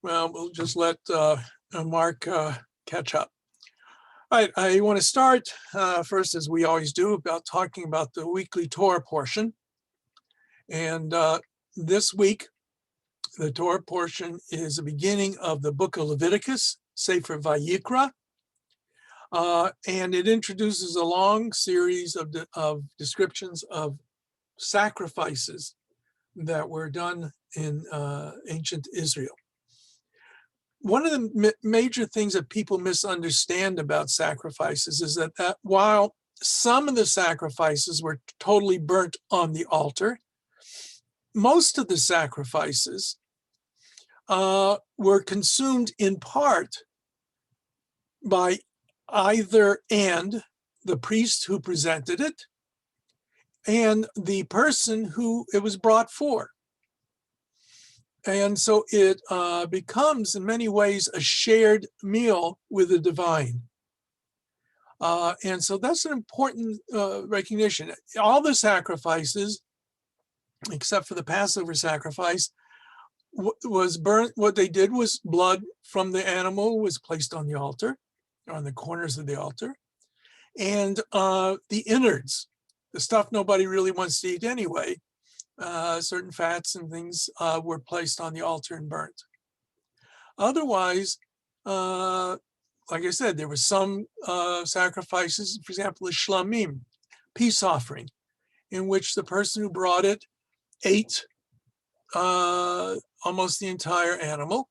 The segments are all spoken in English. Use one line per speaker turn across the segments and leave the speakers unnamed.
Well, we'll just let Mark catch up. All right, I want to start first, as we always do, about talking about the weekly Torah portion. And this week, the Torah portion is the beginning of the book of Leviticus, Sefer Vayikra. And it introduces a long series of descriptions of sacrifices that were done in ancient Israel. One of the major things that people misunderstand about sacrifices is that while some of the sacrifices were totally burnt on the altar, most of the sacrifices were consumed in part by either the priest who presented it and the person who it was brought for. And so it becomes, in many ways, a shared meal with the divine. And so that's an important recognition. All the sacrifices, except for the Passover sacrifice, was burnt. What they did was blood from the animal was placed on the altar, on the corners of the altar. And the innards, the stuff nobody really wants to eat anyway, certain fats and things were placed on the altar and burnt. Otherwise, like I said, there were some sacrifices, for example, the shlamim, peace offering, in which the person who brought it ate almost the entire animal.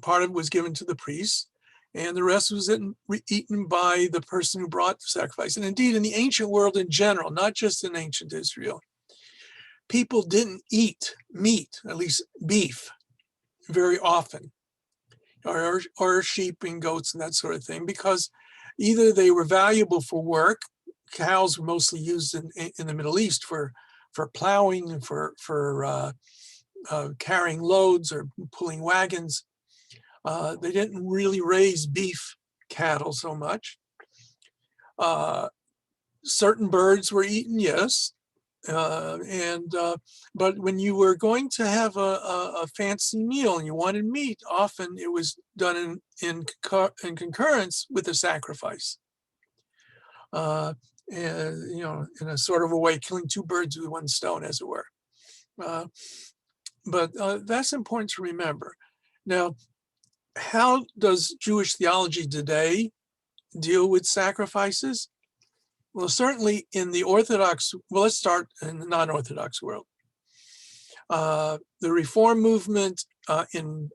Part of it was given to the priest, and the rest was eaten by the person who brought the sacrifice. And indeed, in the ancient world in general, not just in ancient Israel, people didn't eat meat, at least beef, very often, or sheep and goats and that sort of thing, because either they were valuable for work. Cows were mostly used in the Middle East for plowing and for carrying loads or pulling wagons. They didn't really raise beef cattle so much. Certain birds were eaten, yes. But when you were going to have a fancy meal and you wanted meat, often it was done in concurrence with the sacrifice. And, in a sort of a way, killing two birds with one stone, as it were. But that's important to remember. Now, how does Jewish theology today deal with sacrifices? Well, certainly in the Orthodox, let's start in the non-Orthodox world. The Reform movement in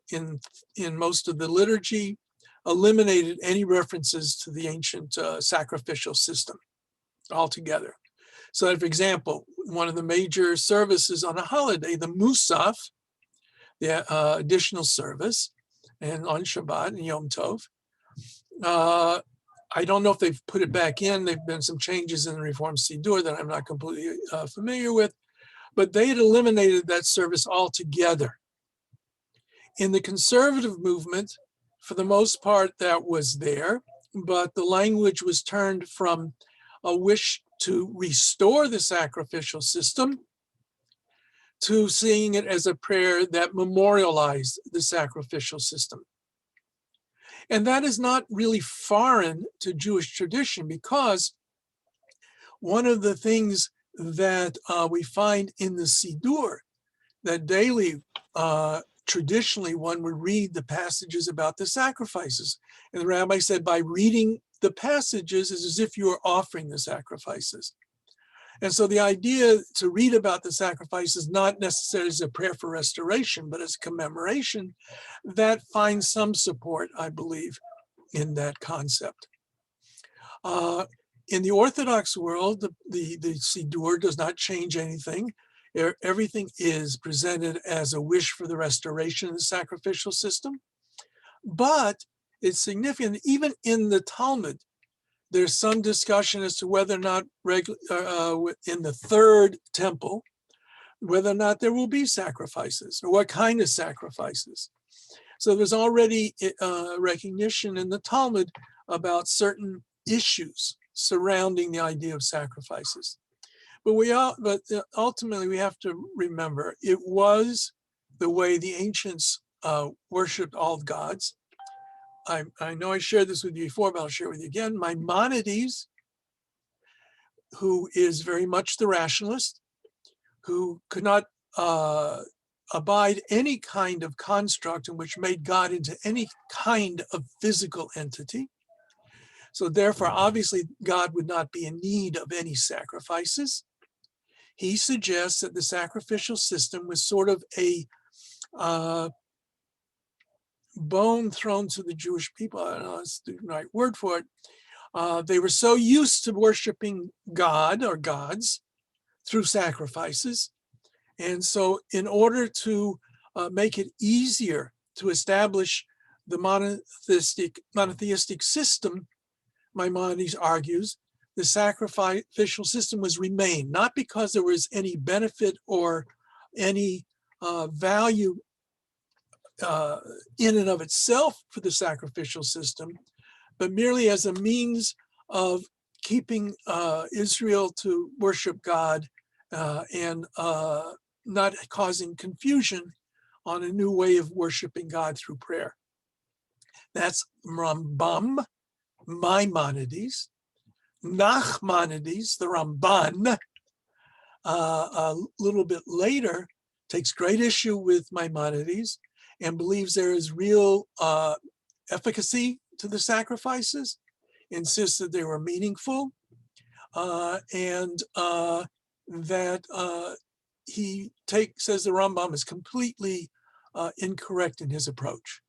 most of the liturgy eliminated any references to the ancient sacrificial system altogether. So that, for example, one of the major services on a holiday, the Musaf, the additional service, and on Shabbat and Yom Tov, I don't know if they've put it back in. There've been some changes in the Reform Siddur that I'm not completely familiar with, but they had eliminated that service altogether. In the conservative movement, for the most part, that was there, but the language was turned from a wish to restore the sacrificial system to seeing it as a prayer that memorialized the sacrificial system. And that is not really foreign to Jewish tradition, because one of the things that we find in the Siddur, that daily, traditionally, one would read the passages about the sacrifices. And the rabbi said, by reading the passages is as if you were offering the sacrifices. And so the idea to read about the sacrifices, not necessarily as a prayer for restoration, but as a commemoration, that finds some support, I believe, in that concept. In the Orthodox world, the Siddur does not change anything. Everything is presented as a wish for the restoration of the sacrificial system. But it's significant, even in the Talmud, there's some discussion as to whether or not in the third temple, whether or not there will be sacrifices or what kind of sacrifices. So there's already recognition in the Talmud about certain issues surrounding the idea of sacrifices. But ultimately we have to remember it was the way the ancients worshipped all gods. I know I shared this with you before, but I'll share it with you again. Maimonides, who is very much the rationalist, who could not abide any kind of construct in which made God into any kind of physical entity. So therefore, obviously, God would not be in need of any sacrifices. He suggests that the sacrificial system was sort of a bone thrown to the Jewish people. I don't know that's the right word for it. They were so used to worshiping God or gods through sacrifices. And so in order to make it easier to establish the monotheistic system, Maimonides argues, the sacrificial system was remained, not because there was any benefit or any value in and of itself for the sacrificial system, but merely as a means of keeping Israel to worship God and not causing confusion on a new way of worshiping God through prayer. That's Rambam, Maimonides. Nachmanides, the Ramban, a little bit later, takes great issue with Maimonides and believes there is real efficacy to the sacrifices, insists that they were meaningful, and that he says the Rambam is completely incorrect in his approach.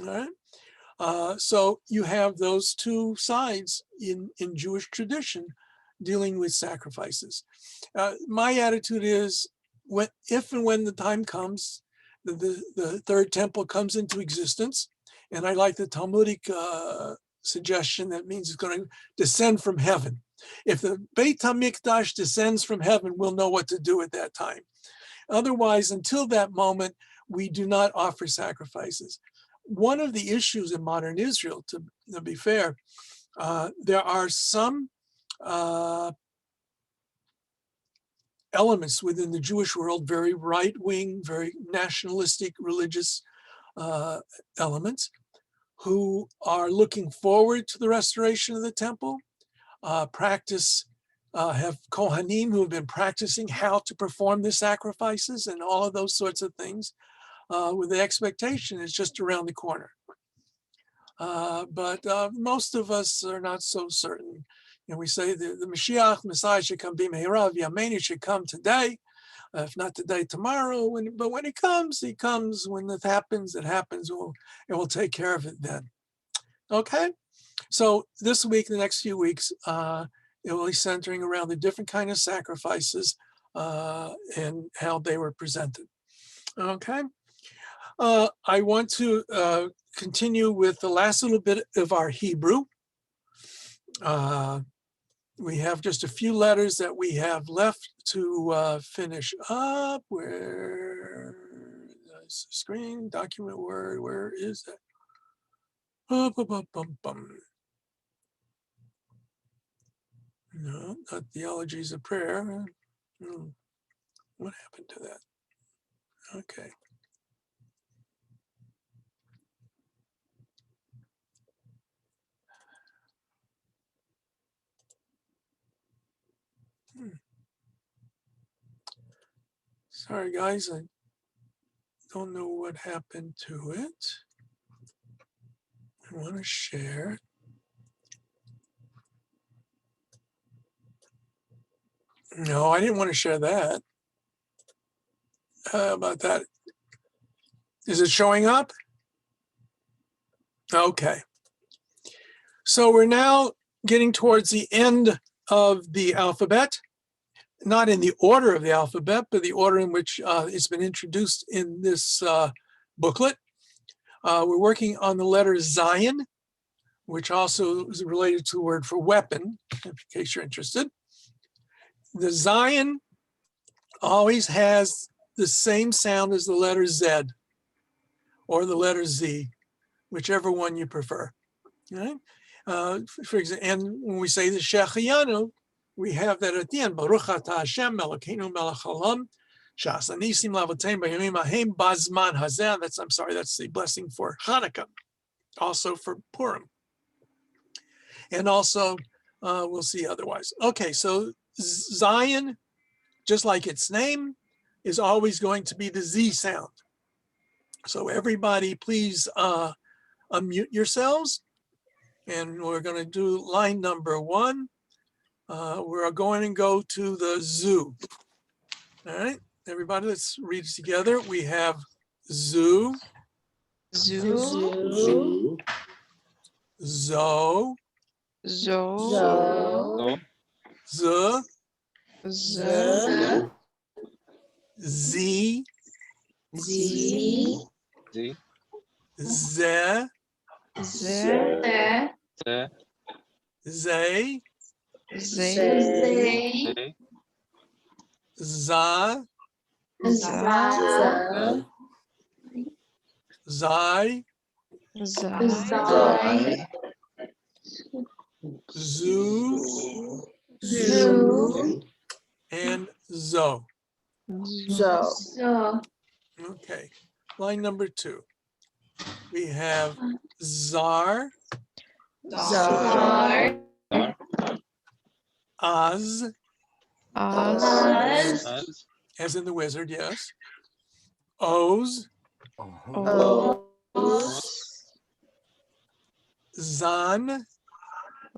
All right. So you have those two sides in Jewish tradition dealing with sacrifices. My attitude is, if and when the time comes, the third temple comes into existence, and I like the Talmudic suggestion that means it's going to descend from heaven. If the Beit HaMikdash descends from heaven, we'll know what to do at that time. Otherwise, until that moment, we do not offer sacrifices. One of the issues in modern Israel, to be fair, there are some elements within the Jewish world, very right-wing, very nationalistic, religious elements, who are looking forward to the restoration of the temple, have Kohanim who have been practicing how to perform the sacrifices and all of those sorts of things, with the expectation it's just around the corner. But most of us are not so certain. And we say the Mashiach, Messiah, should come b'meira v'yameinu, should come today, if not today, tomorrow. But when he comes. When it happens, it happens. And we'll take care of it then. Okay? So this week, the next few weeks, it will be centering around the different kind of sacrifices and how they were presented. Okay? I want to continue with the last little bit of our Hebrew. We have just a few letters that we have left to finish up. Where is the screen? Document Word, where is that? No, not Theology is a Prayer. What happened to that? Okay. Sorry, guys, I don't know what happened to it. I want to share. No, I didn't want to share that. How about that? Is it showing up? Okay. So we're now getting towards the end of the alphabet, not in the order of the alphabet, but the order in which it's been introduced in this booklet. We're working on the letter Zion, which also is related to the word for weapon, in case you're interested. The Zion always has the same sound as the letter Z or the letter Z, whichever one you prefer. Right? For example, and when we say the Shechayanu, we have that at the end. Baruch atah Hashem Elokeinu melech haolam, Shas anisim lavotein b'yamim hahem bazman hazeh. That's the blessing for Hanukkah, also for Purim. And also, we'll see otherwise. Okay, so Zion, just like its name, is always going to be the Z sound. So everybody, please unmute yourselves. And we're going to do line number 1. We're going to go to the zoo. All right, everybody, let's read it together. We have zoo,
Zoo,
zo,
zo,
z,
z,
z,
z,
ze,
ze,
zay,
ze,
za,
za,
zai,
zai,
zoo,
zoo,
and zo.
zo,
Okay, line number 2. We have zar,
zar,
az,
az,
as in the wizard, yes. Oz,
oz,
zan.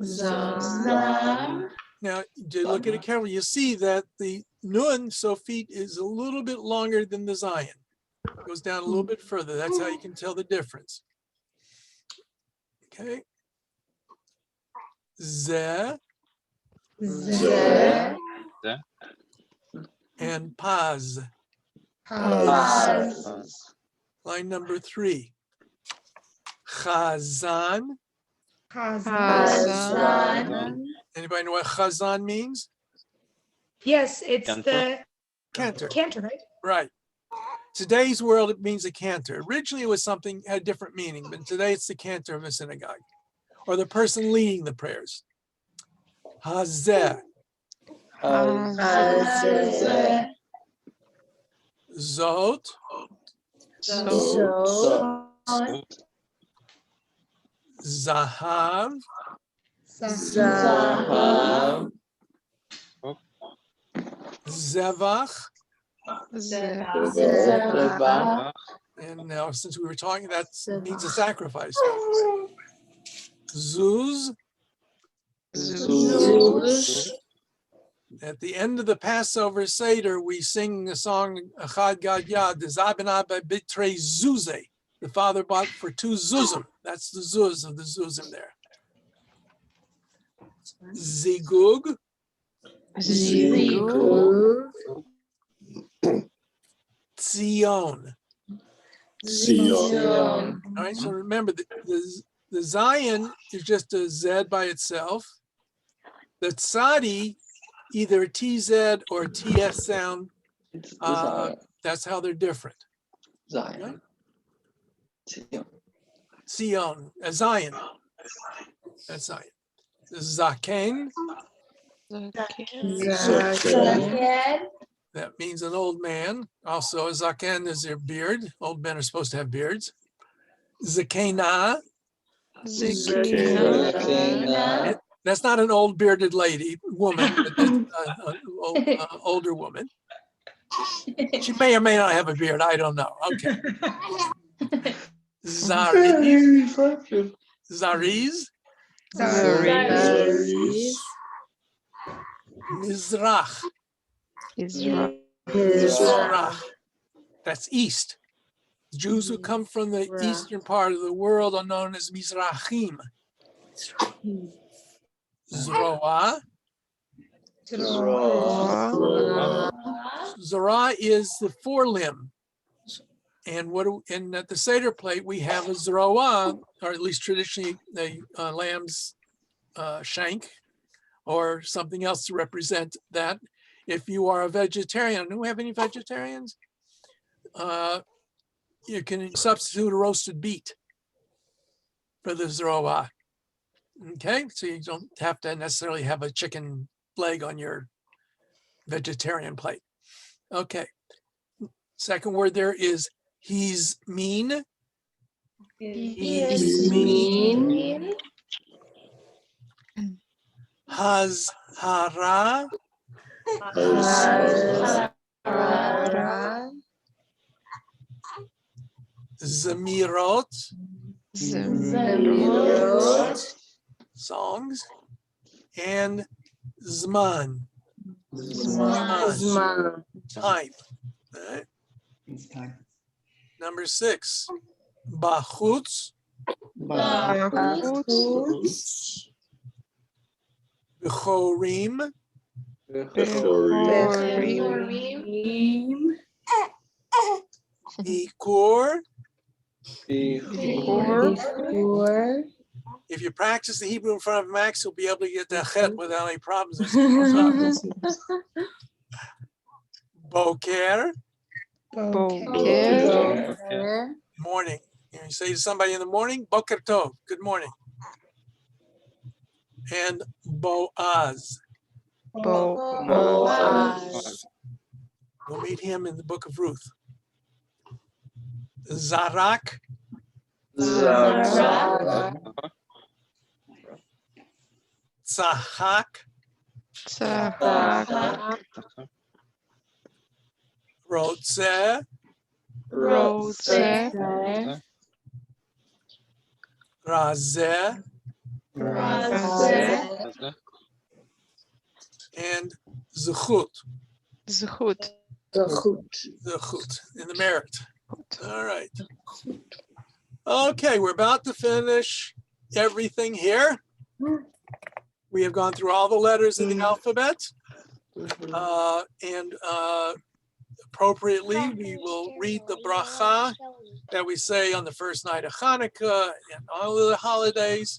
zan,
Now, to look at it carefully, you see that the nun, sofit, is a little bit longer than the zayin. It goes down a little bit further. That's how you can tell the difference. Okay. Ze
ze,
and paz.
paz,
Line number 3. Chazan.
Chazan,
Anybody know what chazan means?
Yes, it's the
Cantor.
cantor, right?
Right. Today's world, it means a cantor. Originally, it was something had a different meaning, but today it's the cantor of a synagogue, or the person leading the prayers. Hazeh,
hazeh,
zot,
zot,
zahav,
zahav,
zevach.
zevach,
And now, since we were talking, that means a sacrifice. Zuz.
zuz,
At the end of the Passover Seder, we sing the song Achad Gad Yad, the Zabinah by Bitre Zuze. The father bought for 2 zuzim. That's the zuz of the zuzim there. Zigug,
zigug,
Tzion.
zion,
All right, so remember, the Zion is just a Z by itself. The Tzadi, either a TZ or a TS sound, that's how they're different.
Zion.
Zion, Zion. That's Zion. Zaken,
zaken,
that means an old man. Also, a zaken is their beard. Old men are supposed to have beards. Zakena,
zakena,
that's not an old bearded woman, but that's an older woman. She may or may not have a beard. I don't know. Okay. Zariz, Zariz,
zariz,
Mizrach.
mizrach,
That's east. Jews who come from the eastern part of the world are known as Mizrachim. Zroa. Zara is the forelimb. And and at the Seder plate, we have a zroa, or at least traditionally a lamb's shank, or something else to represent that. If you are a vegetarian, do we have any vegetarians? You can substitute a roasted beet for the zroa. Okay, so you don't have to necessarily have a chicken leg on your vegetarian plate. Okay, Second word there is he's mean.
He's mean.
Hazhara.
Hara.
Zemirot.
Zemirot.
Songs. And Zman.
Zman.
Time. All right.
It's time.
Number 6. Bachutz.
Bachutz.
B'chorim.
Bechorim.
Ikur.
Before.
If you practice the Hebrew in front of Max, you'll be able to get that chet without any problems. Boker.
Boker.
Morning. You say to somebody in the morning, Boker Tov, good morning. And Boaz.
Boaz.
We'll meet him in the book of Ruth. Zarak.
Zarak.
Tzahak.
Tzahak.
Rotzeh.
Rotzeh.
Razeh.
Razeh.
And Zechut.
Zechut.
Zechut. In the merit. All right. Okay, we're about to finish everything here. We have gone through all the letters of the alphabet. And appropriately, we will read the bracha that we say on the first night of Hanukkah and all of the holidays.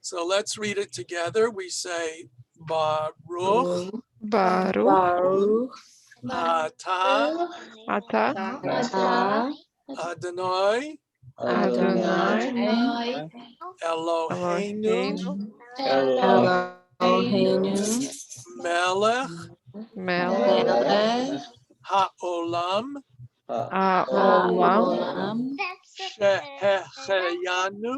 So let's read it together. We say Baruch.
Baruch.
Atah.
Atah.
Adonai.
Adonai.
Eloheinu.
Eloheinu.
Melech.
Melech.
Ha'olam.
Olam.
Shehecheyanu.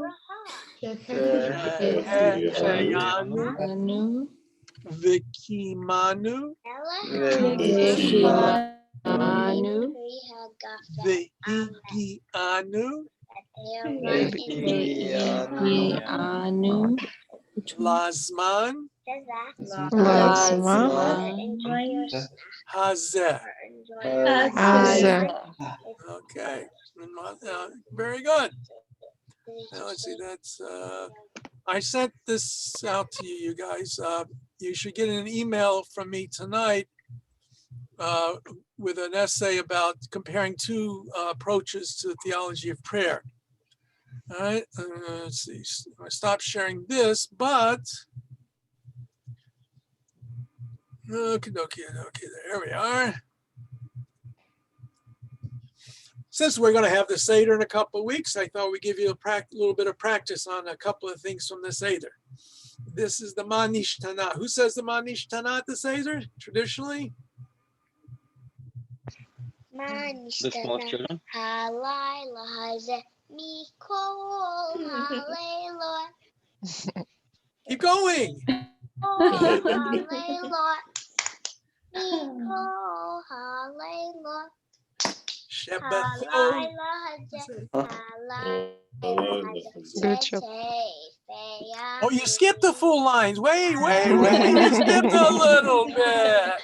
Shehecheyanu. Vikimanu.
Vikimanu.
Vihigianu.
Vihigianu.
Lazman. Hazeh. Okay. Very good. Now let's see, that's I sent this out to you guys. You should get an email from me tonight with an essay about comparing two approaches to the theology of prayer. All right, let's see. I stopped sharing this, but okay, there we are. Since we're going to have the Seder in a couple of weeks, I thought we'd give you a little bit of practice on a couple of things from the Seder. This is the Manish Tanah. Who says the Manish Tanah at the Seder traditionally?
The small children.
Keep going.
Good job.
Oh, you skipped the full lines. Wait. You skipped a little bit.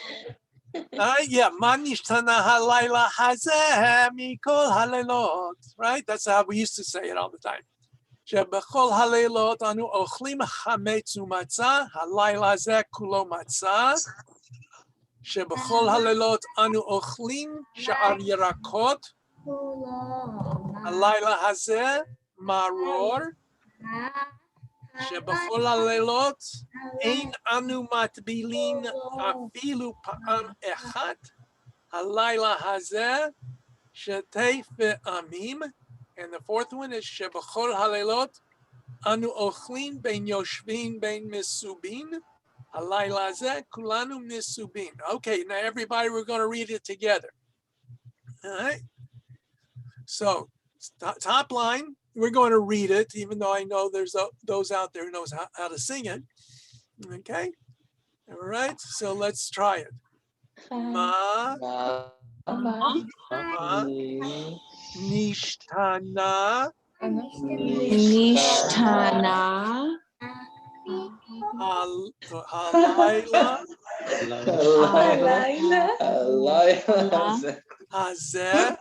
Yeah, Manish Tana Halayla Hazeh Mikol Halelot. Right? That's how we used to say it all the time. Shebechol Halelot Anu Ochlim Chametz Umatzah Halayla Zeh Kulo Matzah. Shebechol Halelot Anu Ochlim Sha'ar Yerakot Halayla Hazeh Maror. Shebechol Halelot Ein Anu Matbilin Afilu Pa'am Echat Halayla Hazeh Shetei Ve'amim. And the fourth one is Shebechol Halelot Anu Ochlin Ben Yoshvin Ben Misubin Halayla Zeh Kulanu Misubin. Okay, now everybody, we're going to read it together. All right. So top line, we're going to read it, even though I know there's those out there who knows how to sing it. Okay. All right. So let's try it. Ma nishtana
Nishtana.
halayla hazeh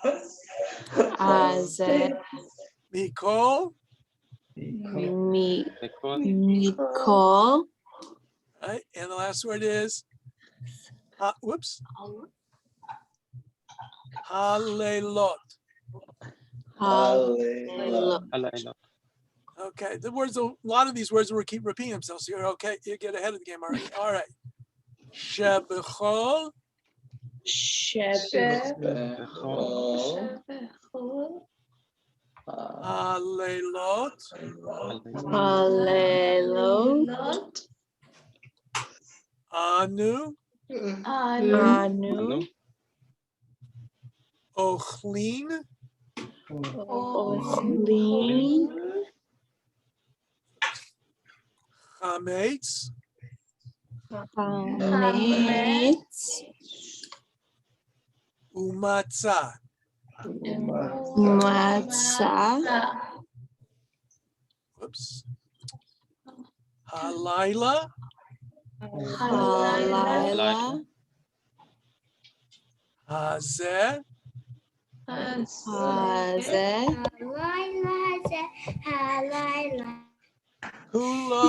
Azeh.
mikol.
Mikol.
Right. And the last word is whoops. Halelot.
Halelot.
Okay, the words, a lot of these words will keep repeating themselves. So you're okay. You get ahead of the game already. All right. Shebechol. Halelot.
Halelot.
Anu.
Anu.
Ochlin.
Ochlin.
Chametz.
Chametz.
Umatzah.
Matzah.
Whoops. Halayla.
Halayla.
Hazeh.
Hazeh.
Kulo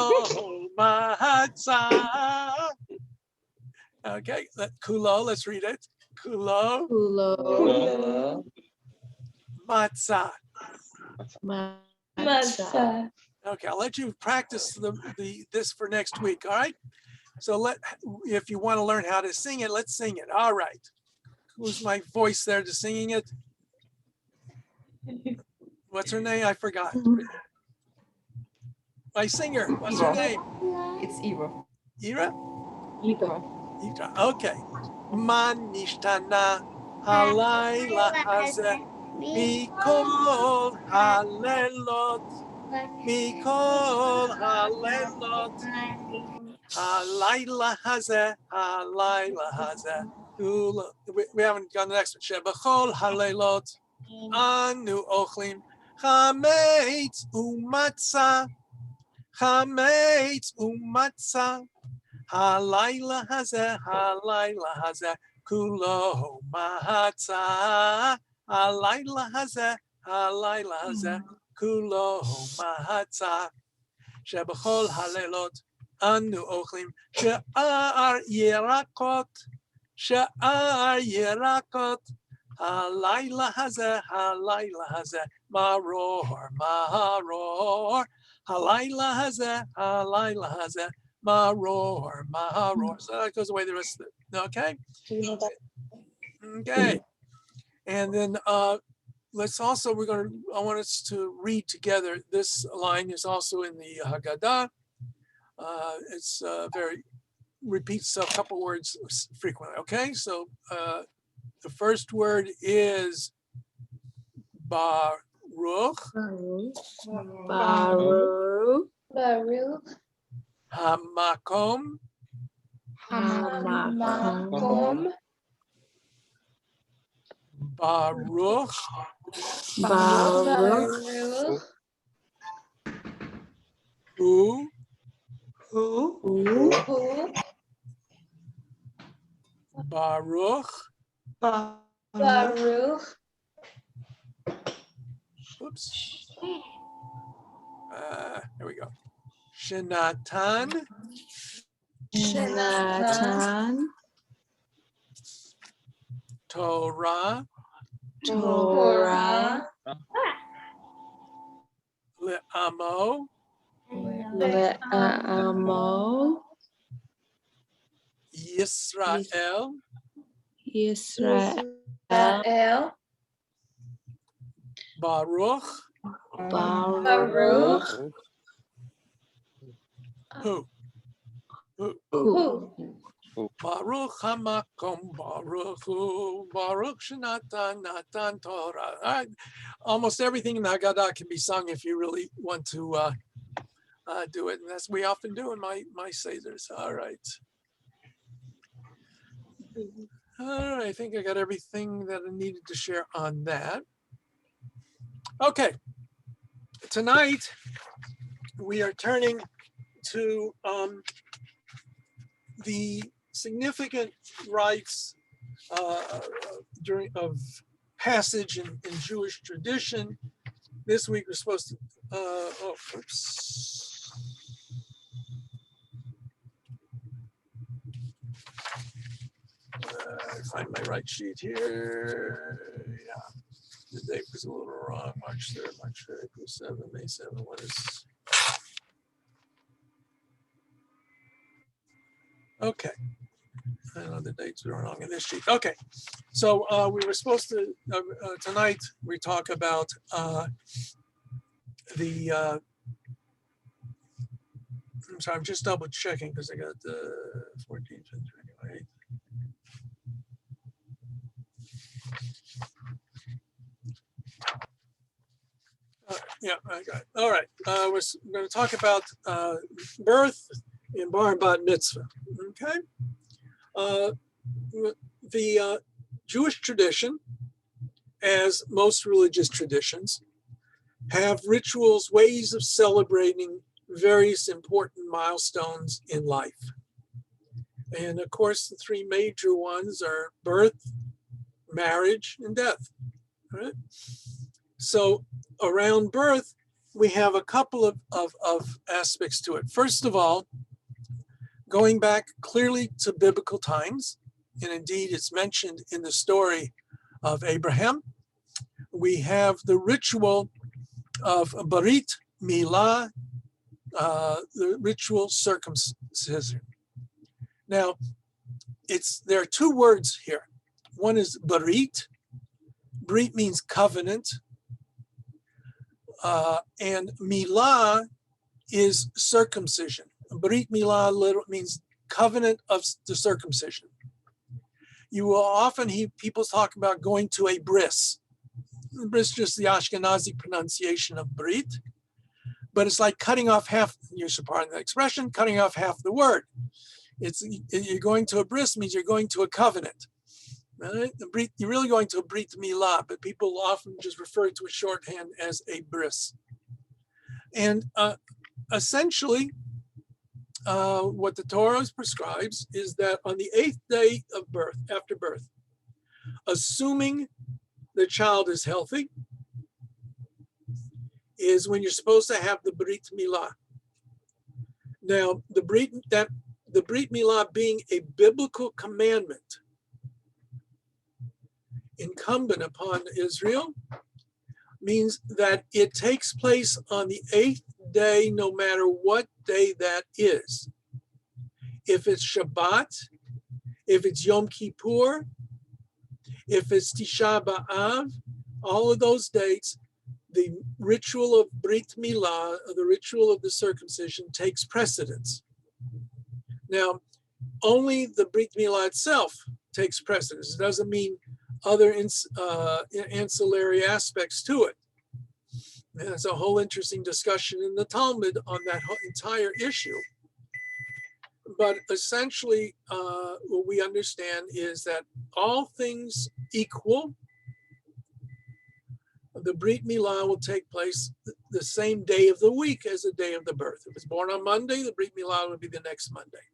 matzah. Okay, kulo, let's read it. Kulo
Kulo.
matzah.
Matzah.
Okay, I'll let you practice this for next week, all right? So if you want to learn how to sing it, let's sing it. All right. Who's my voice there to singing it? What's her name? I forgot. My singer, what's her name?
It's Eva.
Ira?
Eva.
Ira. Okay. Man nishtana halayla hazeh mikol halelot mikol halelot halayla hazeh halayla hazeh. We haven't gone to the next one. Shebechol halelot anu ochlim chametz umatzah. Chametz umatzah, halayla hazeh, kulo matzah, halayla hazeh, kulo matzah. Shebechol halelot anu ochlim she'ar yerakot, halayla hazeh, maror. Halayla hazeh, maror. So that goes away the rest of it. Okay. Okay. And then let's also, I want us to read together. This line is also in the Haggadah. It's repeats a couple words frequently. Okay. So the first word is Baruch.
Baruch.
Hamakom.
Hamakom.
Baruch.
Baruch.
Hu. Baruch. Oops. Here we go. Shenatan. Torah. Le'amo. Yisrael. Baruch. Who? Baruch hamakom baruch hu, baruch shenatan natan Torah. Almost everything in the Haggadah can be sung if you really want to do it, and that's we often do in my seders. All right. All right, I think I got everything that I needed to share on that. Okay, tonight we are turning to the significant rites of passage in Jewish tradition. This week we're supposed to, find my right sheet here. Yeah, the date was a little wrong. March 3rd, March 3rd, April 7, May 7. What is? Okay. I know the dates were wrong in this sheet. Okay. So we were supposed to, tonight we talk about the, I'm sorry, I'm just double checking because I got the 14th and 28th. Yeah, I got it. All right. We're going to talk about birth in bar and bat mitzvah. Okay. The Jewish tradition, as most religious traditions, have rituals, ways of celebrating various important milestones in life. And of course, the three major ones are birth, marriage, and death. Right? So around birth, we have a couple of aspects to it. First of all, going back clearly to biblical times, and indeed it's mentioned in the story of Abraham, we have the ritual of brit, milah, the ritual circumcision. Now, there are two words here. One is brit. Brit means covenant. And milah is circumcision. Brit milah literally means covenant of the circumcision. You will often hear people talk about going to a bris. Bris is just the Ashkenazi pronunciation of brit, but it's like cutting off half, you should pardon the expression, cutting off half the word. You're going to a bris means you're going to a covenant. Right? You're really going to a brit milah, but people often just refer to a shorthand as a bris. And essentially, what the Torah prescribes is that on the 8th day of birth, after birth, assuming the child is healthy, is when you're supposed to have the brit milah. Now, the brit milah being a biblical commandment incumbent upon Israel means that it takes place on the 8th day, no matter what day that is. If it's Shabbat, if it's Yom Kippur, if it's Tisha B'Av, all of those dates, the ritual of Brit Milah, the ritual of the circumcision, takes precedence. Now, only the Brit Milah itself takes precedence. It doesn't mean other ancillary aspects to it. And there's a whole interesting discussion in the Talmud on that whole entire issue. But essentially, what we understand is that all things equal, the Brit Milah will take place the same day of the week as the day of the birth. If it's born on Monday, the Brit Milah will be the next Monday.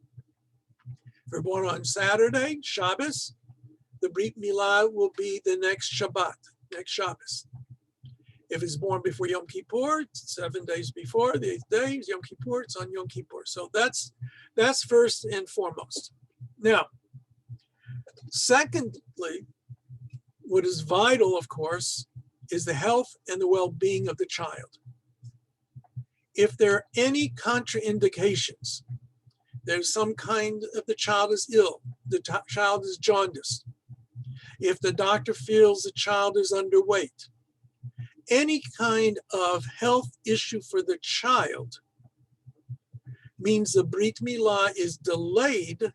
If you're born on Saturday, Shabbos, the Brit Milah will be the next Shabbat, next Shabbos. If it's born before Yom Kippur, 7 days before, the 8th day is Yom Kippur, it's on Yom Kippur. So that's first and foremost. Now, secondly, what is vital, of course, is the health and the well-being of the child. If there are any contraindications, there's some kind of the child is ill, the child is jaundiced, if the doctor feels the child is underweight, any kind of health issue for the child means the Brit Milah is delayed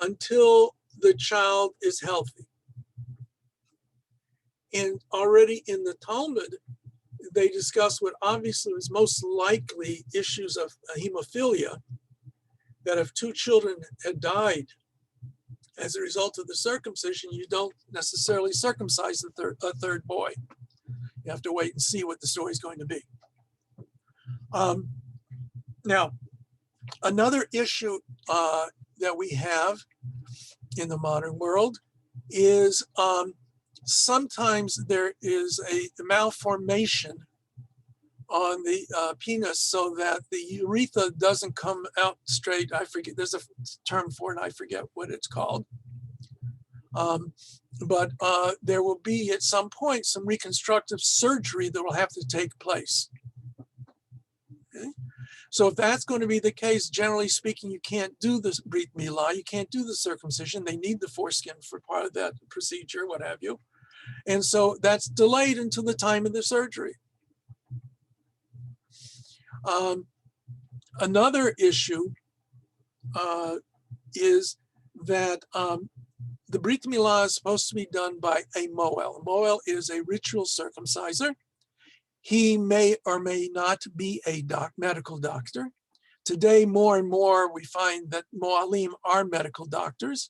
until the child is healthy. And already in the Talmud, they discuss what obviously was most likely issues of hemophilia, that if two children had died as a result of the circumcision, you don't necessarily circumcise a third boy. You have to wait and see what the story is going to be. Now, another issue that we have in the modern world is sometimes there is a malformation on the penis so that the urethra doesn't come out straight. I forget, there's a term for it, I forget what it's called. But there will be at some point some reconstructive surgery that will have to take place. Okay? So if that's going to be the case, generally speaking, you can't do the brit milah, you can't do the circumcision. They need the foreskin for part of that procedure, what have you. And so that's delayed until the time of the surgery. Another issue is that the brit milah is supposed to be done by a moel. A moel is a ritual circumciser. He may or may not be a medical doctor. Today, more and more, we find that moalim are medical doctors,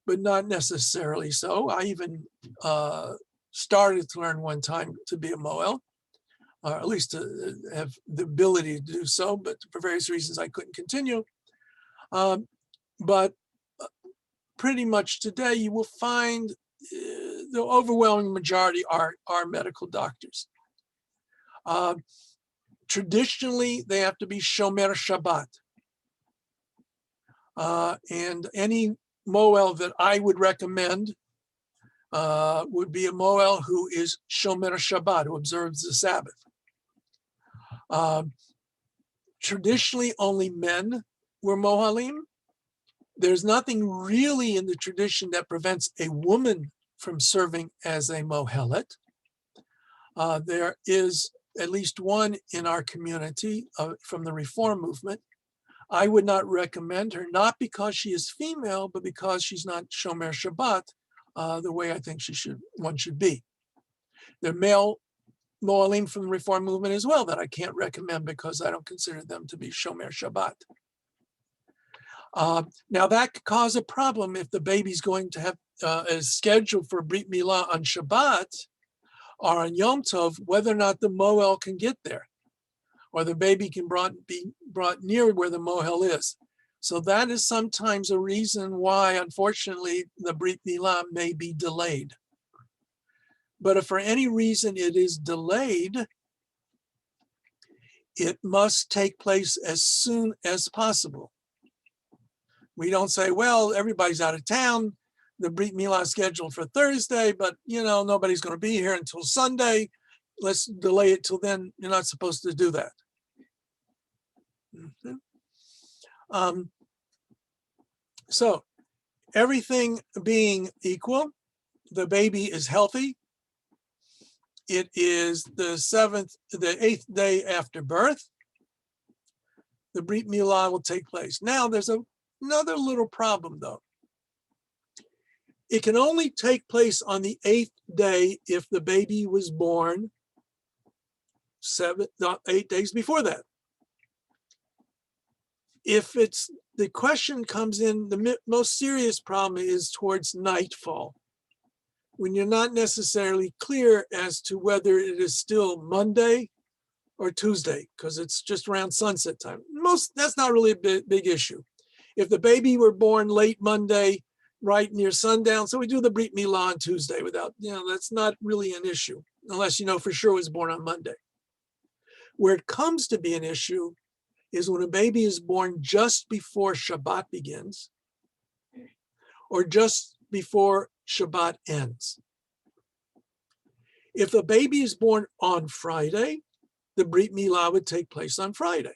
but not necessarily so. I even started to learn one time to be a moel, or at least to have the ability to do so, but for various reasons I couldn't continue. But pretty much today you will find the overwhelming majority are medical doctors. Traditionally, they have to be shomer Shabbat. And any moel that I would recommend would be a moel who is shomer Shabbat, who observes the Sabbath. Traditionally, only men were mohalim. There's nothing really in the tradition that prevents a woman from serving as a mohelet. There is at least one in our community from the Reform movement. I would not recommend her, not because she is female, but because she's not shomer Shabbat the way I think one should be. There are male moalim from the Reform movement as well that I can't recommend because I don't consider them to be shomer Shabbat. Now that could cause a problem if the baby's going to have a schedule for brit milah on Shabbat or on Yom Tov, whether or not the mohel can get there, or the baby can be brought near where the mohel is. So that is sometimes a reason why, unfortunately, the brit milah may be delayed. But if for any reason it is delayed, it must take place as soon as possible. We don't say, well, everybody's out of town. The brit milah is scheduled for Thursday, but nobody's going to be here until Sunday. Let's delay it till then. You're not supposed to do that. So everything being equal, the baby is healthy. It is the 8th day after birth. The brit milah will take place. Now there's another little problem though. It can only take place on the 8th day if the baby was born 8 days before that. If the question comes in, the most serious problem is towards nightfall, when you're not necessarily clear as to whether it is still Monday or Tuesday, because it's just around sunset time. That's not really a big issue. If the baby were born late Monday, right near sundown, so we do the brit milah on Tuesday without, that's not really an issue, unless you know for sure it was born on Monday. Where it comes to be an issue is when a baby is born just before Shabbat begins, or just before Shabbat ends. If the baby is born on Friday, the brit milah would take place on Friday.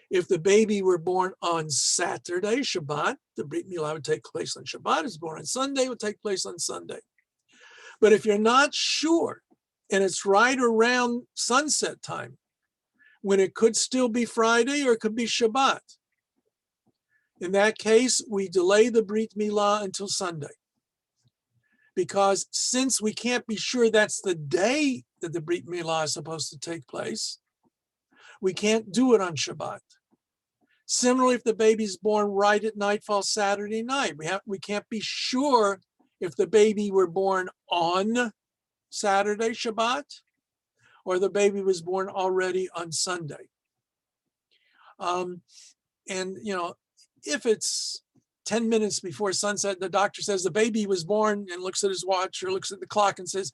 If the baby were born on Saturday, Shabbat, the brit milah would take place on Shabbat. If it's born on Sunday, it would take place on Sunday. But if you're not sure, and it's right around sunset time, when it could still be Friday or it could be Shabbat, In that case, we delay the brit milah until Sunday. Because since we can't be sure that's the day that the brit milah is supposed to take place, we can't do it on Shabbat. Similarly, if the baby's born right at nightfall Saturday night, we can't be sure if the baby were born on Saturday Shabbat or the baby was born already on Sunday. And you know, if it's 10 minutes before sunset, the doctor says the baby was born and looks at his watch or looks at the clock and says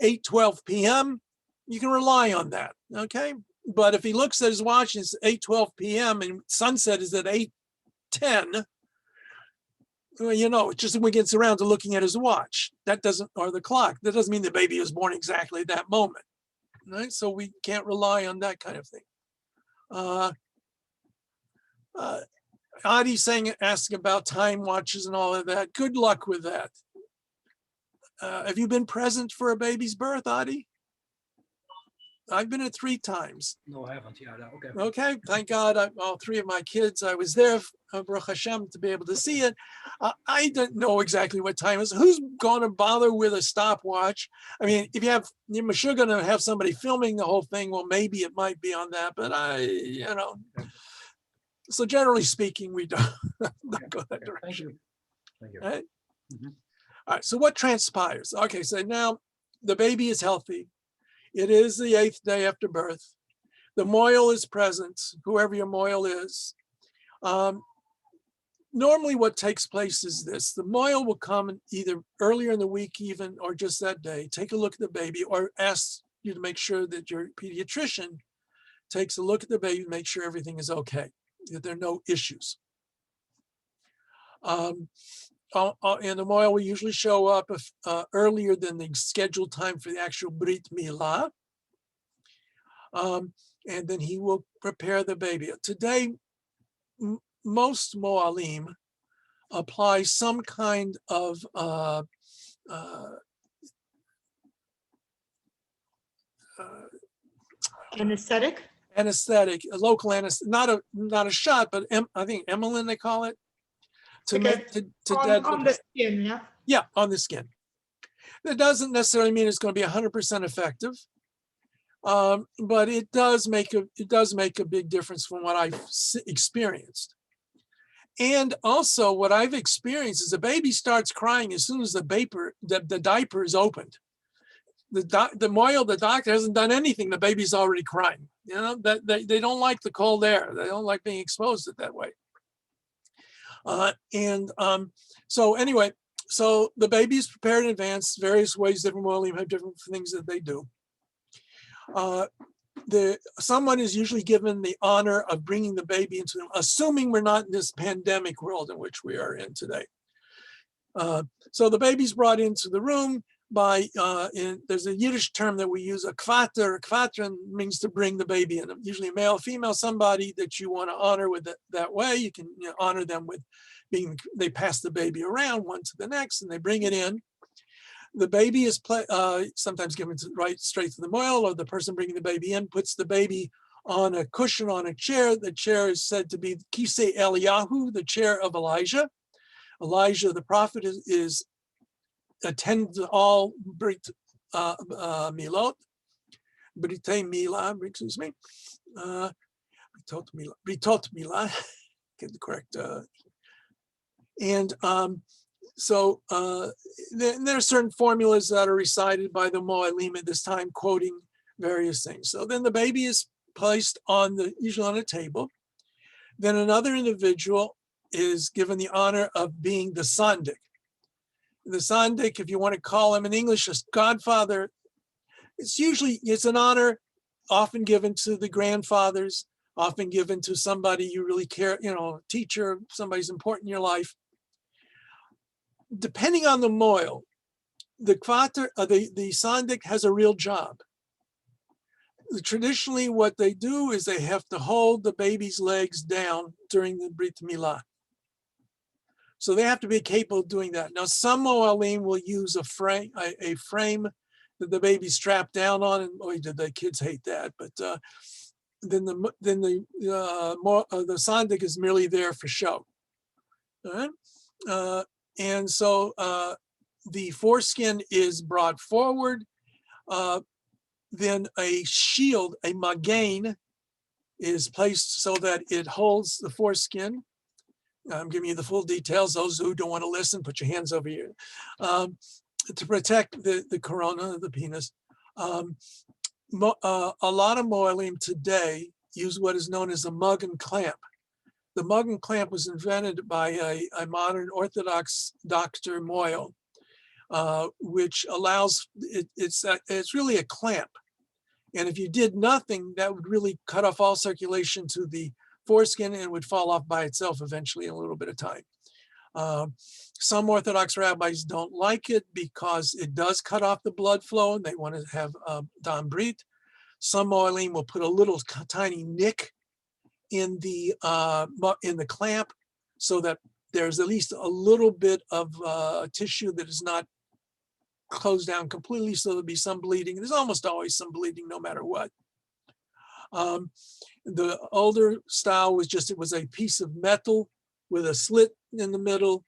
8:12 p.m., you can rely on that, okay? But if he looks at his watch and it's 8:12 p.m. and sunset is at 8:10, well, you know, just when he gets around to looking at his watch, that doesn't, or the clock, that doesn't mean the baby was born exactly at that moment, right? So we can't rely on that kind of thing. Adi asking about time watches and all of that. Good luck with that. Have you been present for a baby's birth, Adi? I've been it 3 times.
No, I haven't. Yeah, okay.
Okay, thank God, all 3 of my kids, I was there, Baruch Hashem, to be able to see it. I don't know exactly what time it is. Who's going to bother with a stopwatch? I mean, if you're sure going to have somebody filming the whole thing, well, maybe it might be on that, but you know. So generally speaking, we don't not go that direction.
Thank you.
Right?
Mhm.
All right, so what transpires? Okay, so now the baby is healthy. It is the 8th day after birth. The moil is present, whoever your moil is. Normally what takes place is this. The moil will come either earlier in the week even, or just that day. Take a look at the baby or ask you to make sure that your pediatrician takes a look at the baby and make sure everything is okay, that there are no issues. And the moil will usually show up earlier than the scheduled time for the actual brit milah. And then he will prepare the baby. Today, most moalim apply some kind of
Anesthetic?
anesthetic, a local anesthetic, not a shot, but I think emmeline they call it, to
Okay.
make to
On the skin, yeah.
Yeah, on the skin. That doesn't necessarily mean it's going to be 100% effective, but it does make a big difference from what I've experienced. And also, what I've experienced is the baby starts crying as soon as the diaper is opened. The doctor hasn't done anything. The baby's already crying. You know, that they don't like the cold air. They don't like being exposed to it that way. So anyway, so the baby's prepared in advance, various ways. Different moalim have different things that they do. Someone is usually given the honor of bringing the baby into them, assuming we're not in this pandemic world in which we are in today. So the baby's brought into the room by, there's a Yiddish term that we use, a kvater. Kvater means to bring the baby in. Usually a male, female, somebody that you want to honor with that way. You can honor them with they pass the baby around one to the next and they bring it in. The baby is sometimes given right straight to the moil, or the person bringing the baby in puts the baby on a cushion on a chair. The chair is said to be Kisei Eliyahu, the chair of Elijah. Elijah, the prophet, is attend to all brit milot, brite milah, excuse me, britot milah, get the correct. So there are certain formulas that are recited by the moalim at this time, quoting various things. So then the baby is placed usually on a table. Then another individual is given the honor of being the sandik. The sandik, if you want to call him in English, a godfather, it's an honor often given to the grandfathers, often given to somebody you really care, teacher, somebody's important in your life. Depending on the moil, the sandik has a real job. Traditionally, what they do is they have to hold the baby's legs down during the brit milah. So they have to be capable of doing that. Now, some moalim will use a frame that the baby's strapped down on, and boy, did the kids hate that. But then the sandik is merely there for show. All right. And so the foreskin is brought forward. Then a shield, a magain, is placed so that it holds the foreskin. I'm giving you the full details. Those who don't want to listen, put your hands over here. To protect the corona, the penis. A lot of moilim today use what is known as a mug and clamp. The mug and clamp was invented by a modern Orthodox doctor, Moyle, which allows, it's really a clamp. And if you did nothing, that would really cut off all circulation to the foreskin and would fall off by itself eventually in a little bit of time. Some Orthodox rabbis don't like it because it does cut off the blood flow and they want to have dan brit. Some moilim will put a little tiny nick in the clamp so that there's at least a little bit of tissue that is not closed down completely, so there'll be some bleeding. There's almost always some bleeding no matter what. The older style was just, it was a piece of metal with a slit in the middle,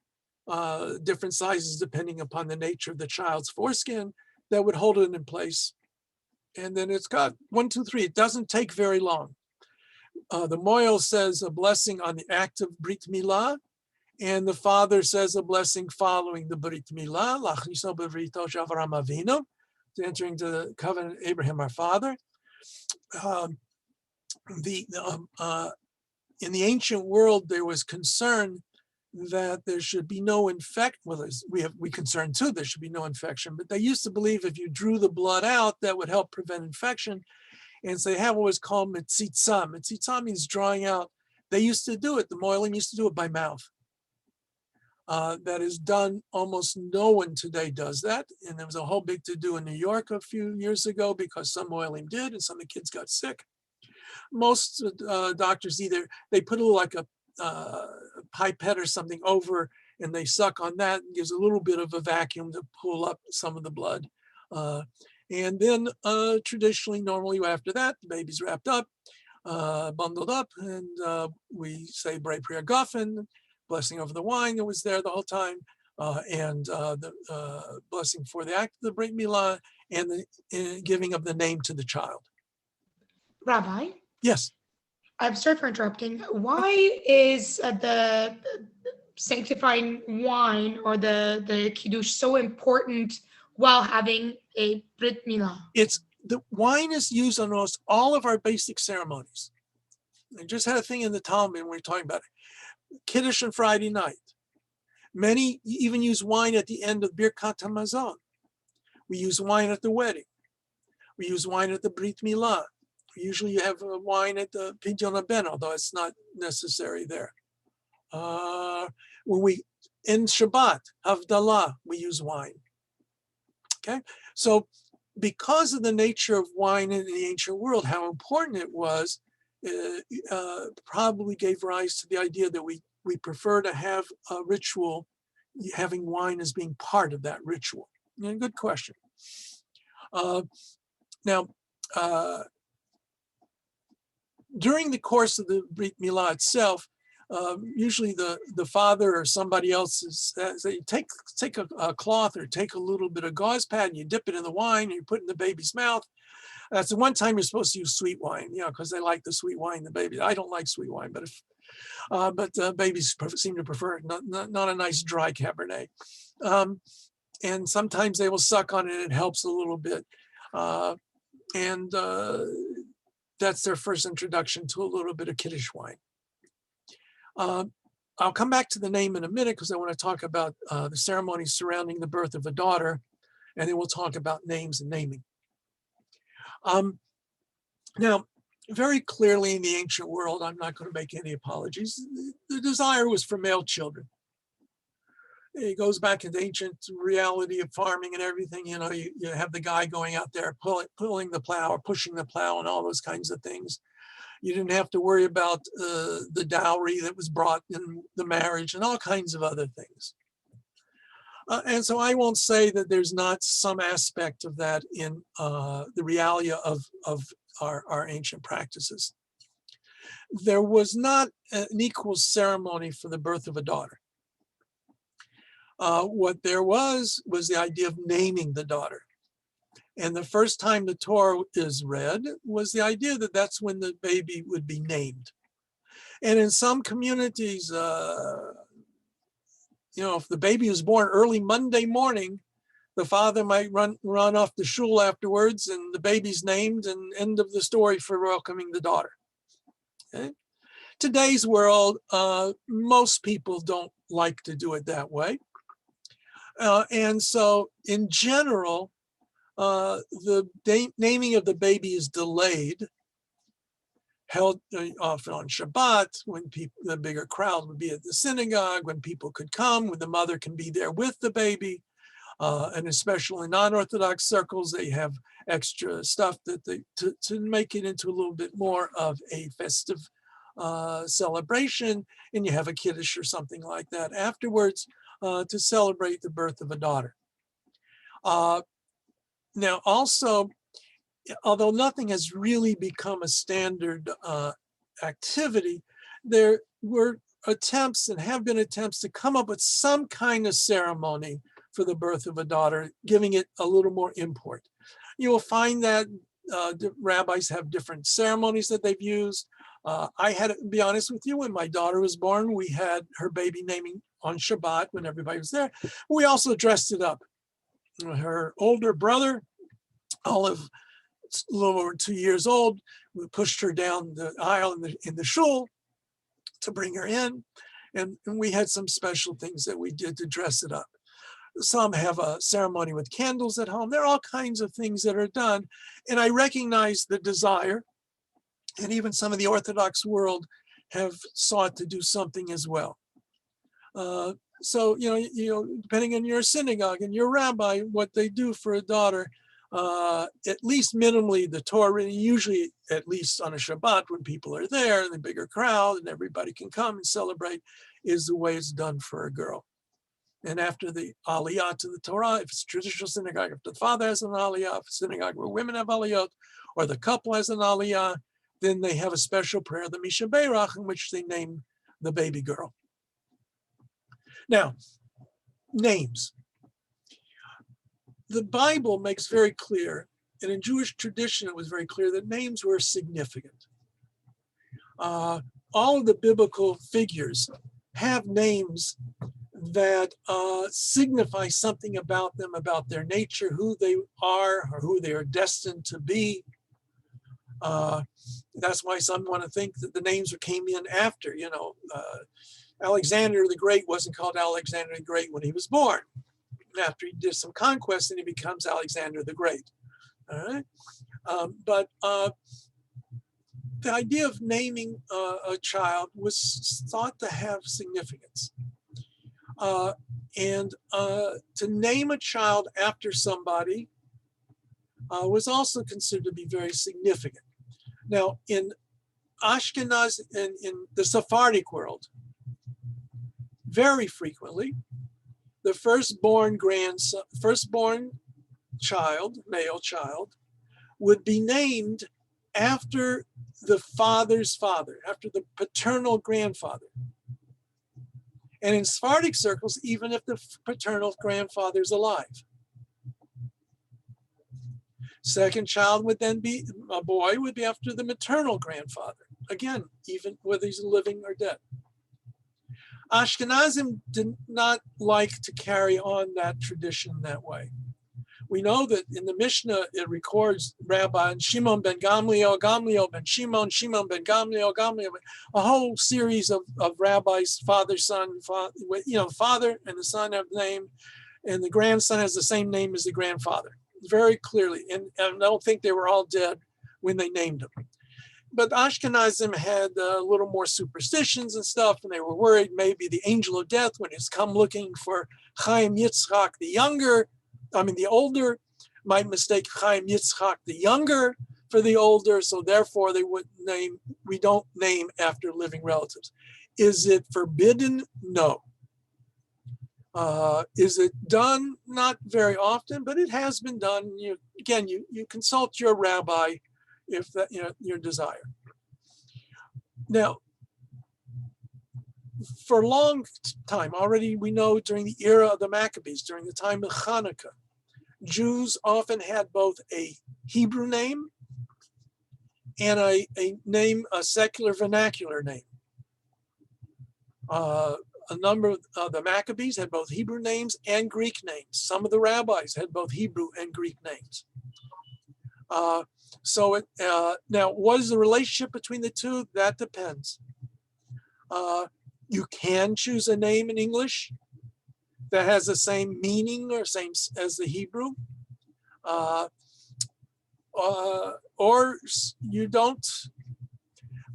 different sizes depending upon the nature of the child's foreskin, that would hold it in place. And then it's got 1, 2, 3. It doesn't take very long. The moil says a blessing on the act of brit milah, and the father says a blessing following the brit milah, lachniso bevrito Avram Avinu, entering the covenant of Abraham our father. In the ancient world, there was concern that there should be no infection. Well, we concern too, there should be no infection, but they used to believe if you drew the blood out, that would help prevent infection. And so they have what was called mitzvah. Mitzvah means drawing out. They used to do it, the moilim used to do it by mouth. That is done, almost no one today does that. And there was a whole big to-do in New York a few years ago because some moilim did and some of the kids got sick. Most doctors either, they put a little like a pipette or something over and they suck on that and gives a little bit of a vacuum to pull up some of the blood. And then traditionally, normally after that, the baby's wrapped up, bundled up, and we say Bray Priya Goffin, blessing over the wine that was there the whole time, and the blessing for the act of the Brit Milah, and the giving of the name to the child.
Rabbi,
Yes.
I'm sorry for interrupting. Why is the sanctifying wine or the kiddush so important while having a brit milah?
The wine is used on almost all of our basic ceremonies. I just had a thing in the Talmud when we were talking about it. Kiddush on Friday night. Many even use wine at the end of Birkat HaMazon. We use wine at the wedding. We use wine at the Brit Milah. We usually have wine at the Pidyon HaBen, although it's not necessary there. When we, in Shabbat, Havdalah, we use wine. Okay, so because of the nature of wine in the ancient world, how important it was, probably gave rise to the idea that we prefer to have a ritual, having wine as being part of that ritual. And good question. Now, during the course of the Brit Milah itself, usually the father or somebody else take a cloth or take a little bit of gauze pad and you dip it in the wine and you put it in the baby's mouth. That's the one time you're supposed to use sweet wine, because they like the sweet wine, the baby. I don't like sweet wine, but babies seem to prefer it, not a nice dry Cabernet. And sometimes they will suck on it and it helps a little bit. And that's their first introduction to a little bit of Kiddush wine. I'll come back to the name in a minute because I want to talk about the ceremonies surrounding the birth of a daughter, and then we'll talk about names and naming. Now, very clearly in the ancient world, I'm not going to make any apologies, the desire was for male children. It goes back into ancient reality of farming and everything. You have the guy going out there pulling the plow or pushing the plow and all those kinds of things. You didn't have to worry about the dowry that was brought in the marriage and all kinds of other things. And so I won't say that there's not some aspect of that in the realia of our ancient practices. There was not an equal ceremony for the birth of a daughter. What there was the idea of naming the daughter. And the first time the Torah is read was the idea that that's when the baby would be named. And in some communities, if the baby was born early Monday morning, the father might run off to shul afterwards, and the baby's named, and end of the story for welcoming the daughter. Okay? Today's world, most people don't like to do it that way. And so in general, the naming of the baby is delayed, held often on Shabbat, when the bigger crowd would be at the synagogue, when people could come, when the mother can be there with the baby. And especially in non-Orthodox circles, they have extra stuff that to make it into a little bit more of a festive celebration, and you have a kiddush or something like that afterwards to celebrate the birth of a daughter. Now, also, although nothing has really become a standard activity, there were attempts and have been attempts to come up with some kind of ceremony for the birth of a daughter, giving it a little more import. You will find that the rabbis have different ceremonies that they've used. I had to be honest with you, when my daughter was born, we had her baby naming on Shabbat when everybody was there. We also dressed it up. Her older brother, Olive, a little over 2 years old, we pushed her down the aisle in the shul to bring her in. And we had some special things that we did to dress it up. Some have a ceremony with candles at home. There are all kinds of things that are done. And I recognize the desire, and even some of the Orthodox world have sought to do something as well. So, depending on your synagogue and your rabbi, what they do for a daughter, at least minimally the Torah, usually at least on a Shabbat when people are there and the bigger crowd and everybody can come and celebrate, is the way it's done for a girl. And after the aliyah to the Torah, if it's a traditional synagogue, if the father has an aliyah, if it's a synagogue where women have aliyot, or the couple has an aliyah, then they have a special prayer, the Misha Beirach, in which they name the baby girl. Now, names. The Bible makes very clear, and in Jewish tradition it was very clear, that names were significant. All of the biblical figures have names that signify something about them, about their nature, who they are, or who they are destined to be. That's why some want to think that the names came in after, Alexander the Great wasn't called Alexander the Great when he was born. After he did some conquest, and he becomes Alexander the Great. All right, but the idea of naming a child was thought to have significance, and to name a child after somebody was also considered to be very significant. Now, in Ashkenaz and in the Sephardic world, very frequently, the firstborn child, male child, would be named after the father's father, after the paternal grandfather. And in Sephardic circles, even if the paternal grandfather is alive. Second child would then be, a boy would be after the maternal grandfather. Again, even whether he's living or dead. Ashkenazim did not like to carry on that tradition that way. We know that in the Mishnah, it records Rabbi Shimon ben Gamliel, Gamliel ben Shimon, Shimon ben Gamliel, Gamliel, a whole series of rabbis, father, son, father and the son have the name, and the grandson has the same name as the grandfather, very clearly. And I don't think they were all dead when they named him. But Ashkenazim had a little more superstitions and stuff, and they were worried maybe the angel of death, when he's come looking for Chaim Yitzchak the older, might mistake Chaim Yitzchak the younger for the older, so therefore we don't name after living relatives. Is it forbidden? No. Is it done? Not very often, but it has been done. You consult your rabbi if that your desire. Now, for a long time, already we know during the era of the Maccabees, during the time of Hanukkah, Jews often had both a Hebrew name and a secular vernacular name. A number of the Maccabees had both Hebrew names and Greek names. Some of the rabbis had both Hebrew and Greek names. Now, what is the relationship between the two? That depends. You can choose a name in English that has the same meaning or same as the Hebrew, or you don't.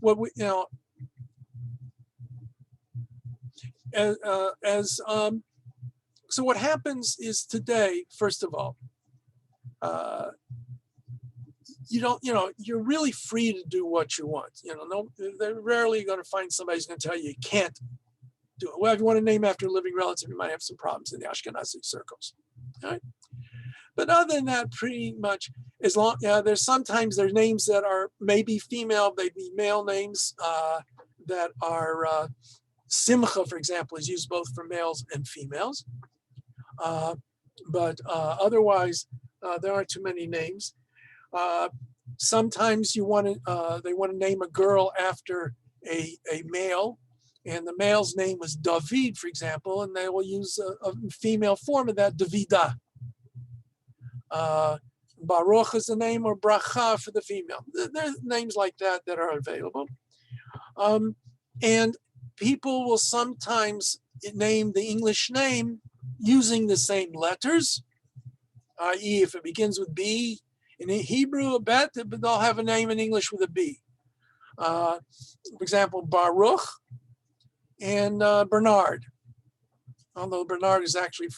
What we, so what happens is today, first of all, you're really free to do what you want. They're rarely going to find somebody who's going to tell you can't do it. Well, if you want to name after a living relative, you might have some problems in the Ashkenazi circles. All right. But other than that, pretty much, as long there's names that are maybe female, maybe male names that are Simcha, for example, is used both for males and females. But otherwise, there aren't too many names. Sometimes they want to name a girl after a male, and the male's name was David, for example, and they will use a female form of that, Davida. Baruch is the name, or Bracha for the female. There are names like that that are available. And people will sometimes name the English name using the same letters, i.e. if it begins with B, in Hebrew, a bet, but they'll have a name in English with a B. For example, Baruch and Bernard. Although Bernard is actually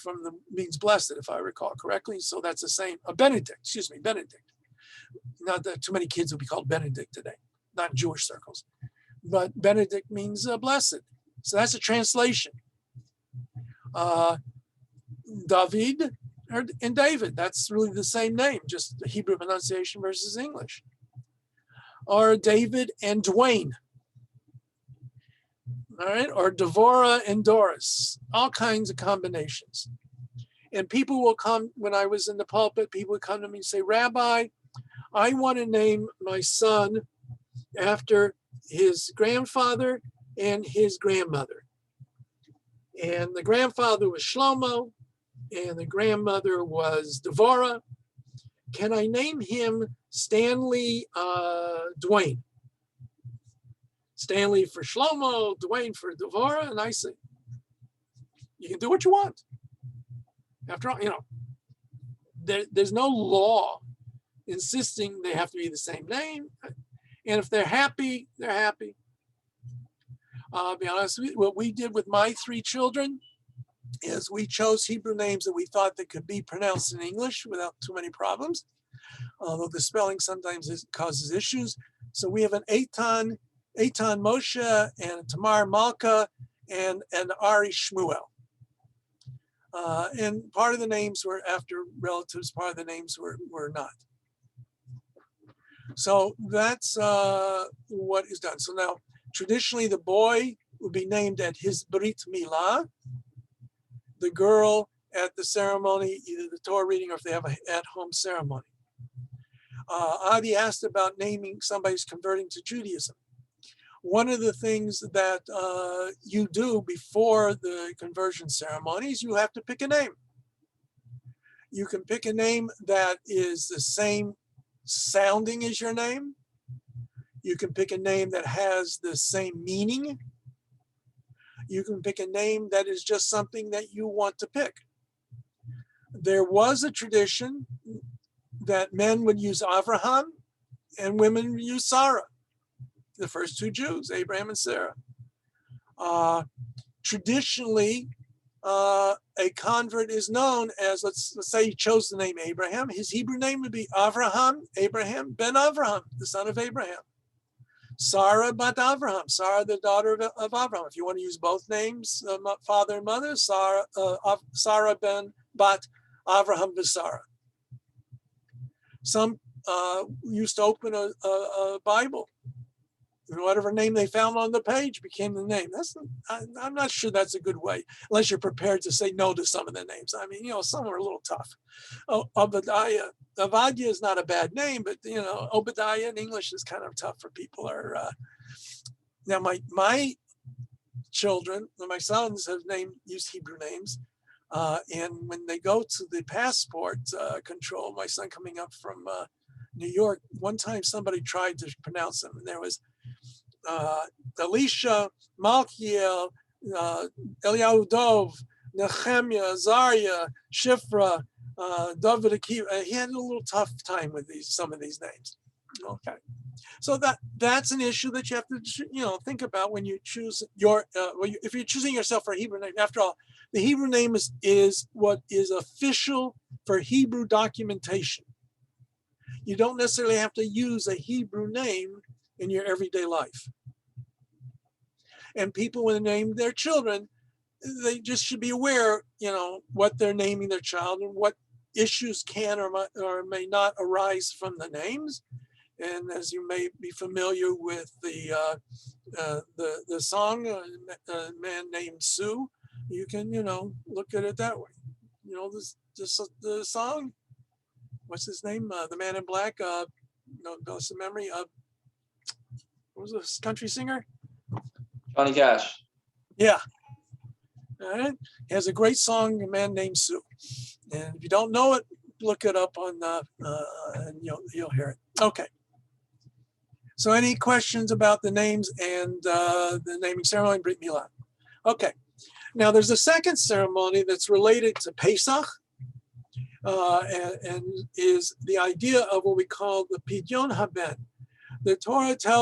means blessed, if I recall correctly. So that's the same. Benedict. Not that too many kids will be called Benedict today, not in Jewish circles. But Benedict means blessed. So that's a translation. David and David, that's really the same name, just the Hebrew pronunciation versus English. Or David and Dwayne. All right, or Devorah and Doris, all kinds of combinations. And people will come, when I was in the pulpit, people would come to me and say, Rabbi, I want to name my son after his grandfather and his grandmother. And the grandfather was Shlomo, and the grandmother was Devorah. Can I name him Stanley Dwayne? Stanley for Shlomo, Dwayne for Devorah, and I say, you can do what you want. After all, there's no law insisting they have to be the same name. And if they're happy, they're happy. I'll be honest with you, what we did with my 3 children is we chose Hebrew names that we thought that could be pronounced in English without too many problems, although the spelling sometimes causes issues. So we have an Eitan Moshe and Tamar Malka and Ari Shmuel. And part of the names were after relatives, part of the names were not. So that's what is done. So now, traditionally, the boy would be named at his brit milah, the girl at the ceremony, either the Torah reading or if they have an at-home ceremony. Adi asked about naming somebody who's converting to Judaism. One of the things that you do before the conversion ceremony is you have to pick a name. You can pick a name that is the same sounding as your name. You can pick a name that has the same meaning. You can pick a name that is just something that you want to pick. There was a tradition that men would use Avraham and women would use Sarah, the first 2 Jews, Abraham and Sarah. Traditionally, a convert is known as, let's say he chose the name Abraham. His Hebrew name would be Avraham, Abraham ben Avraham, the son of Abraham. Sarah bat Avraham, Sarah the daughter of Avraham. If you want to use both names, father and mother, Sarah ben bat Avraham v'Sarah. Some used to open a Bible And whatever name they found on the page became the name. I'm not sure that's a good way, unless you're prepared to say no to some of the names. I mean, some are a little tough. Obadiah, Avadia is not a bad name, but Obadiah in English is kind of tough for people. Now my children, my sons have used Hebrew names. And when they go to the passport control, my son coming up from New York, one time somebody tried to pronounce them, and there was Elisha, Malkiel, Eliyahu Dov, Nehemiah, Azariah, Shifra, David Akiva. He had a little tough time with some of these names. Okay, so that's an issue that you have to think about when you choose if you're choosing yourself for a Hebrew name. After all, the Hebrew name is what is official for Hebrew documentation. You don't necessarily have to use a Hebrew name in your everyday life. And people, when they name their children, they just should be aware, what they're naming their child and what issues can or may not arise from the names. And as you may be familiar with the song, a man named Sue, you can, look at it that way. The song, what's his name? The Man in Black, bless the memory of, what was this country singer?
Johnny Cash.
Yeah. All right. He has a great song, A Man Named Sue. And if you don't know it, look it up on and you'll hear it. Okay. So any questions about the names and the naming ceremony, Brit Milah? Okay. Now there's a second ceremony that's related to Pesach and is the idea of what we call the Pidyon Haben. The Torah tells